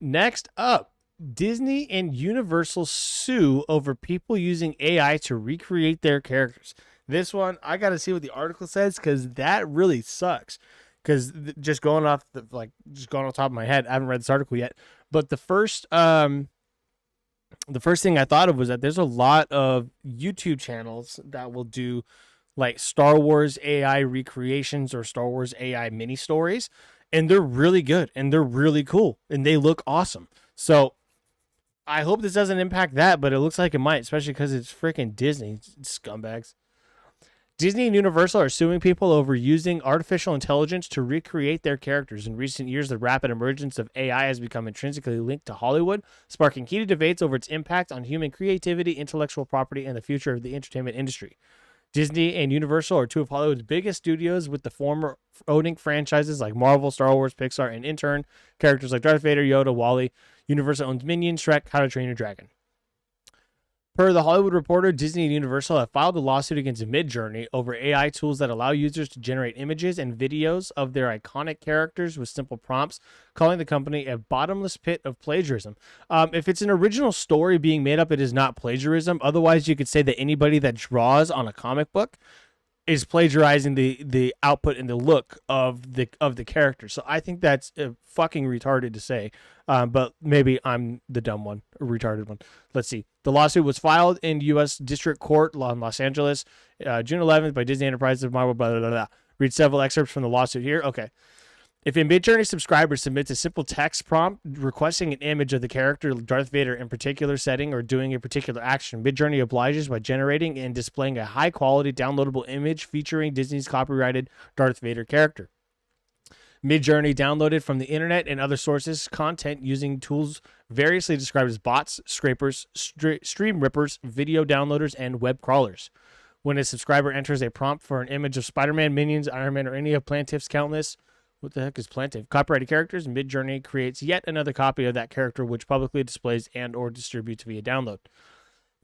Next up, Disney and Universal sue over people using AI to recreate their characters. This one, I got to see what the article says because that really sucks. Because just going off just going off the top of my head, I haven't read this article yet. But the first thing I thought of was that there's a lot of YouTube channels that will do like Star Wars AI recreations or Star Wars AI mini stories, and they're really good and they're really cool and they look awesome. So I hope this doesn't impact that, but it looks like it might, especially because it's freaking Disney scumbags. Disney and Universal are suing people over using artificial intelligence to recreate their characters. In recent years, the rapid emergence of AI has become intrinsically linked to Hollywood, sparking heated debates over its impact on human creativity, intellectual property, and the future of the entertainment industry. Disney and Universal are two of Hollywood's biggest studios, with the former owning franchises like Marvel, Star Wars, Pixar, and in turn, characters like Darth Vader, Yoda, Wally. Universal owns Minions, Shrek, How to Train Your Dragon. Per The Hollywood Reporter, Disney and Universal have filed a lawsuit against Midjourney over AI tools that allow users to generate images and videos of their iconic characters with simple prompts, calling the company a bottomless pit of plagiarism. If it's an original story being made up, it is not plagiarism. Otherwise, you could say that anybody that draws on a comic book is plagiarizing the output and the look of the character. So I think that's fucking retarded to say. But maybe I'm the dumb one, or retarded one. Let's see. The lawsuit was filed in U.S. District Court in Los Angeles, June 11th by Disney Enterprises of Marvel. Blah, blah, blah, blah. Read several excerpts from the lawsuit here. Okay. If a Midjourney subscriber submits a simple text prompt requesting an image of the character Darth Vader in a particular setting or doing a particular action, Midjourney obliges by generating and displaying a high-quality downloadable image featuring Disney's copyrighted Darth Vader character. Midjourney downloaded from the internet and other sources content using tools variously described as bots, scrapers, stream rippers, video downloaders, and web crawlers. When a subscriber enters a prompt for an image of Spider-Man, Minions, Iron Man, or any of Plantiff's countless copyrighted characters, Midjourney creates yet another copy of that character which publicly displays and or distributes via download.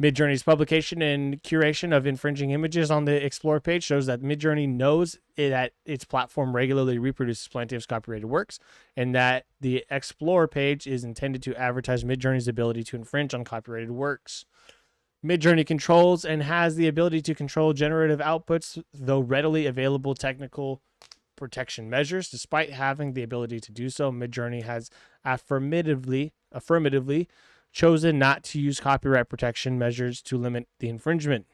Midjourney's publication and curation of infringing images on the Explore page shows that Midjourney knows that its platform regularly reproduces Plantiff's copyrighted works, and that the Explore page is intended to advertise Midjourney's ability to infringe on copyrighted works. Midjourney controls and has the ability to control generative outputs, though readily available technical protection measures. Despite having the ability to do so, Midjourney has affirmatively chosen not to use copyright protection measures to limit the infringement.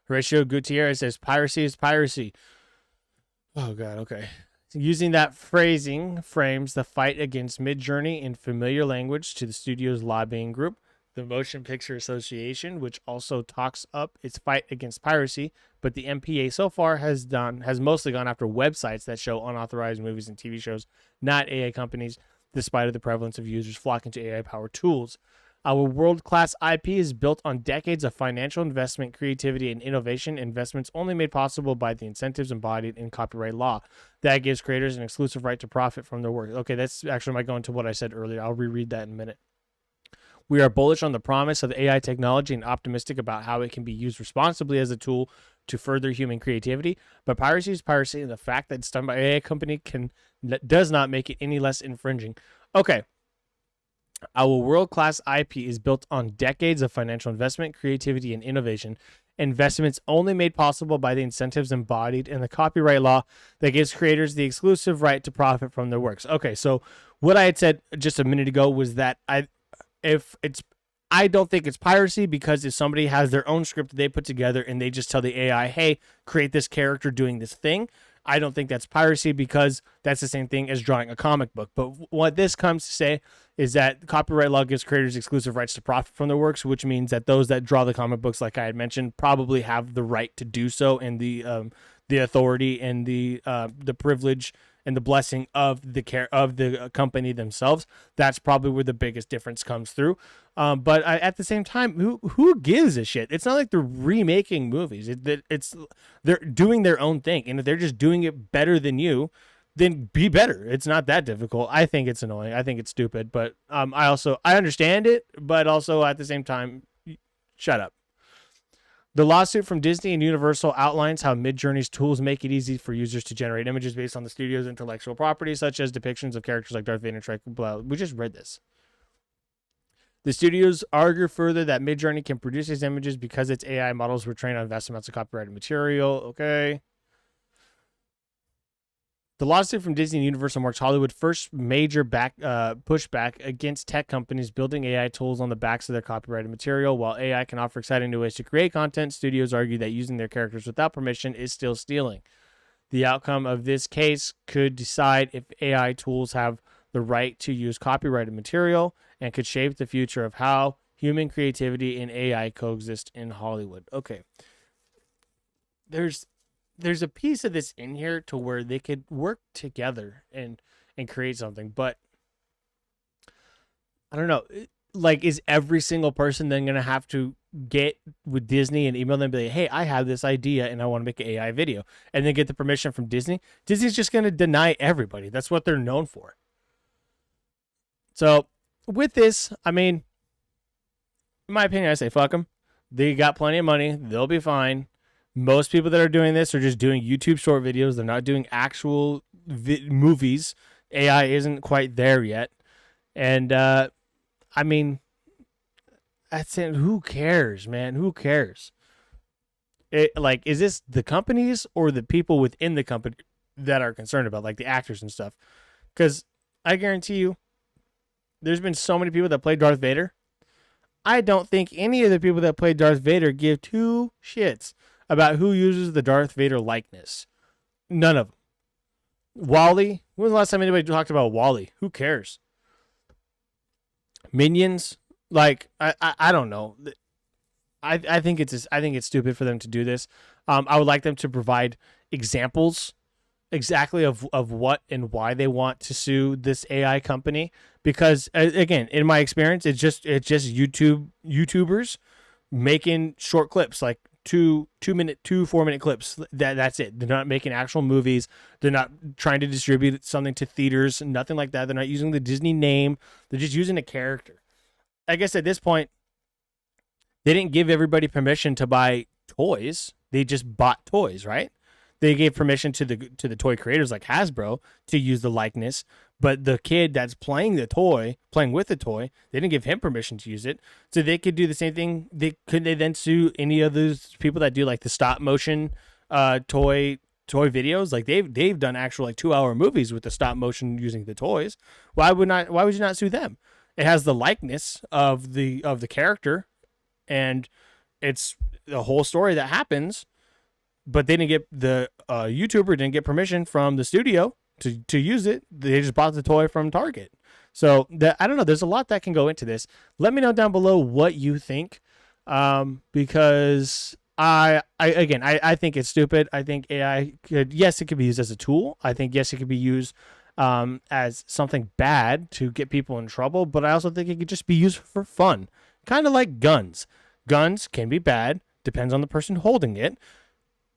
Horatio Gutierrez says, piracy is piracy. Oh, God, okay. Using that phrasing frames the fight against Midjourney in familiar language to the studio's lobbying group, the Motion Picture Association, which also talks up its fight against piracy, but the MPA so far has mostly gone after websites that show unauthorized movies and TV shows, not AI companies, despite the prevalence of users flocking to AI-powered tools. Our world-class IP is built on decades of financial investment, creativity, and innovation, investments only made possible by the incentives embodied in copyright law. That gives creators an exclusive right to profit from their work. Okay, that's actually might go into what I said earlier. I'll reread that in a minute. We are bullish on the promise of AI technology and optimistic about how it can be used responsibly as a tool to further human creativity. But piracy is piracy, and the fact that it's done by an AI company does not make it any less infringing. Okay. Our world-class IP is built on decades of financial investment, creativity, and innovation. Investments only made possible by the incentives embodied in the copyright law that gives creators the exclusive right to profit from their works. Okay, so what I had said just a minute ago was that I don't think it's piracy, because if somebody has their own script they put together and they just tell the AI, hey, create this character doing this thing, I don't think that's piracy, because that's the same thing as drawing a comic book. But what this comes to say is that copyright law gives creators exclusive rights to profit from their works, which means that those that draw the comic books, like I had mentioned, probably have the right to do so, and the authority and the privilege and the blessing of the company themselves. That's probably where the biggest difference comes through. But at the same time, who gives a shit? It's not like they're remaking movies. They're doing their own thing, and if they're just doing it better than you, then be better. It's not that difficult. I think it's annoying. I think it's stupid. But I understand it, but also at the same time, shut up. The lawsuit from Disney and Universal outlines how Midjourney's tools make it easy for users to generate images based on the studio's intellectual property, such as depictions of characters like Darth Vader and Shrek. Blah. We just read this. The studios argue further that Midjourney can produce these images because its AI models were trained on vast amounts of copyrighted material. Okay. The lawsuit from Disney and Universal marks Hollywood's first major pushback against tech companies building AI tools on the backs of their copyrighted material. While AI can offer exciting new ways to create content, studios argue that using their characters without permission is still stealing. The outcome of this case could decide if AI tools have the right to use copyrighted material and could shape the future of how human creativity and AI coexist in Hollywood. Okay. There's a piece of this in here to where they could work together and create something, but I don't know. Like, is every single person then gonna have to get with Disney and email them and be like, hey, I have this idea and I want to make an AI video, and then get the permission from Disney? Disney's just gonna deny everybody. That's what they're known for. So with this, I mean, in my opinion, I say fuck them. They got plenty of money. They'll be fine. Most people that are doing this are just doing YouTube short videos. They're not doing actual movies. AI isn't quite there yet. And, I mean, that's it. Who cares, man? Who cares? Like, is this the companies or the people within the company that are concerned about, like the actors and stuff? Because I guarantee you, there's been so many people that play Darth Vader. I don't think any of the people that play Darth Vader give two shits about who uses the Darth Vader likeness. None of them. Wally. When was the last time anybody talked about Wally? Who cares? Minions. Like, I don't know. I think it's stupid for them to do this. I would like them to provide examples exactly of what and why they want to sue this AI company, because again, in my experience, it's just YouTubers making short clips, like 4-minute clips. That's it. They're not making actual movies. They're not trying to distribute something to theaters, nothing like that. They're not using the Disney name. They're just using a character. I guess at this point, they didn't give everybody permission to buy toys. They just bought toys, right? They gave permission to the toy creators like Hasbro to use the likeness, but the kid that's playing with the toy, they didn't give him permission to use it. So they could do the same thing. They then sue any of those people that do like the stop motion toy videos? Like they've done actual like 2-hour movies with the stop motion using the toys. Why would you not sue them? It has the likeness of the character, and it's the whole story that happens. But they didn't get the YouTuber didn't get permission from the studio to use it. They just bought the toy from Target. So I don't know. There's a lot that can go into this. Let me know down below what you think, because I think it's stupid. I think AI it could be used as a tool. I think yes, it could be used as something bad to get people in trouble. But I also think it could just be used for fun, kind of like guns. Guns can be bad, depends on the person holding it.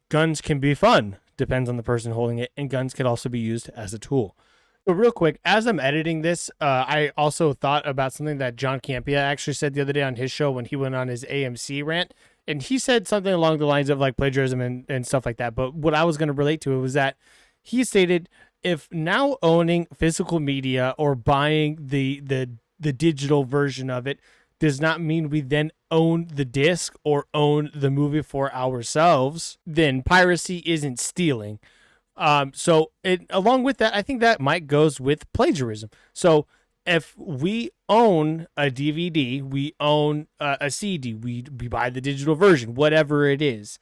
Guns can be fun, depends on the person holding it, and guns can also be used as a tool. But real quick, as I'm editing this, I also thought about something that John Campea actually said the other day on his show when he went on his AMC rant, and he said something along the lines of like plagiarism and stuff like that. But what I was going to relate to it was that he stated, if now owning physical media or buying the digital version of it does not mean we then own the disc or own the movie for ourselves, then piracy isn't stealing. So along with that, I think that might goes with plagiarism. So if we own a DVD, we own a CD, we buy the digital version, whatever it is.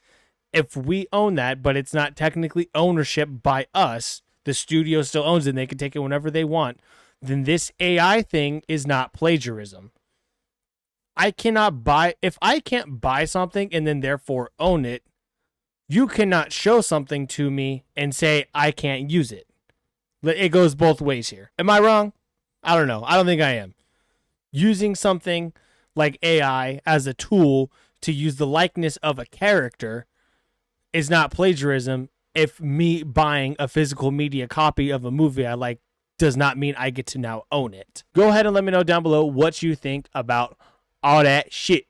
If we own that, but it's not technically ownership by us, the studio still owns it and they can take it whenever they want, then this AI thing is not plagiarism. If I can't buy something and then therefore own it, you cannot show something to me and say I can't use it. It goes both ways here. Am I wrong? I don't know. I don't think I am. Using something like AI as a tool to use the likeness of a character is not plagiarism if me buying a physical media copy of a movie I like does not mean I get to now own it. Go ahead and let me know down below what you think about all that shit.